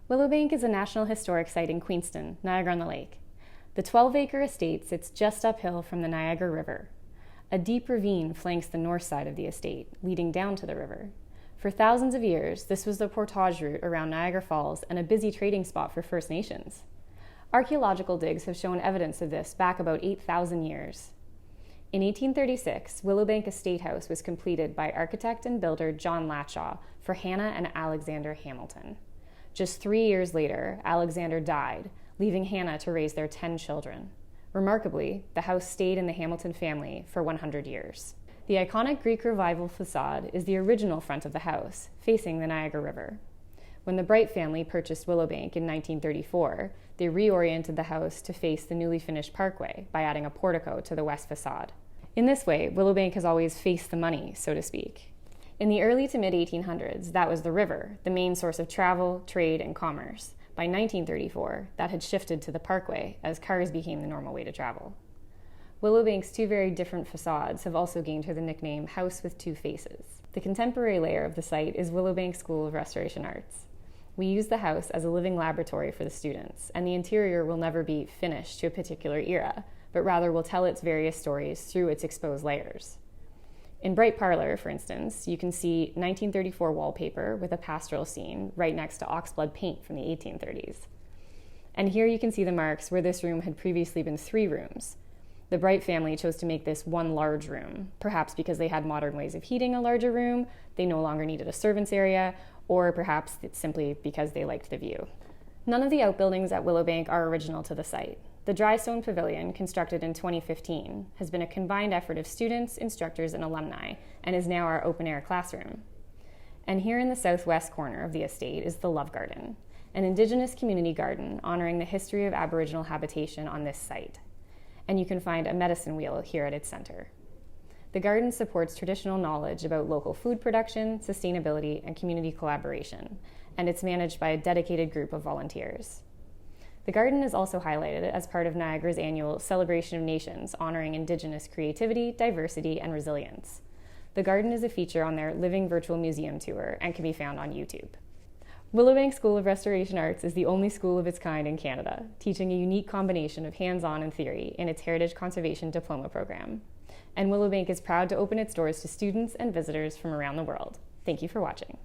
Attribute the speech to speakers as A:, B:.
A: Willowbank is a National Historic Site in Queenston, Niagara-on-the-Lake. The 12-acre estate sits just uphill from the Niagara River. A deep ravine flanks the north side of the estate, leading down to the river. For thousands of years, this was the portage route around Niagara Falls and a busy trading spot for First Nations. Archaeological digs have shown evidence of this back about 8,000 years. In 1836, Willowbank Estate House was completed by architect and builder John Latshaw for Hannah and Alexander Hamilton. Just 3 years later, Alexander died, leaving Hannah to raise their 10 children. Remarkably, the house stayed in the Hamilton family for 100 years. The iconic Greek Revival facade is the original front of the house, facing the Niagara River. When the Bright family purchased Willowbank in 1934, they reoriented the house to face the newly finished parkway by adding a portico to the west facade. In this way, Willowbank has always faced the money, so to speak. In the early to mid-1800s, that was the river, the main source of travel, trade, and commerce. By 1934, that had shifted to the parkway as cars became the normal way to travel. Willowbank's two very different facades have also gained her the nickname House with Two Faces. The contemporary layer of the site is Willowbank School of Restoration Arts. We use the house as a living laboratory for the students, and the interior will never be finished to a particular era, but rather will tell its various stories through its exposed layers. In Bright Parlor, for instance, you can see 1934 wallpaper with a pastoral scene right next to oxblood paint from the 1830s. And here you can see the marks where this room had previously been 3 rooms. The Bright family chose to make this one large room, perhaps because they had modern ways of heating a larger room, they no longer needed a servants' area, or perhaps it's simply because they liked the view. None of the outbuildings at Willowbank are original to the site. The Dry Stone Pavilion, constructed in 2015, has been a combined effort of students, instructors, and alumni, and is now our open-air classroom. And here in the southwest corner of the estate is the Love Garden, an Indigenous community garden honoring the history of Aboriginal habitation on this site. And you can find a medicine wheel here at its center. The garden supports traditional knowledge about local food production, sustainability, and community collaboration, and it's managed by a dedicated group of volunteers. The garden is also highlighted as part of Niagara's annual Celebration of Nations, honoring Indigenous creativity, diversity, and resilience. The garden is a feature on their Living Virtual Museum tour and can be found on YouTube. Willowbank School of Restoration Arts is the only school of its kind in Canada, teaching a unique combination of hands-on and theory in its Heritage Conservation Diploma program. And Willowbank is proud to open its doors to students and visitors from around the world. Thank you for watching.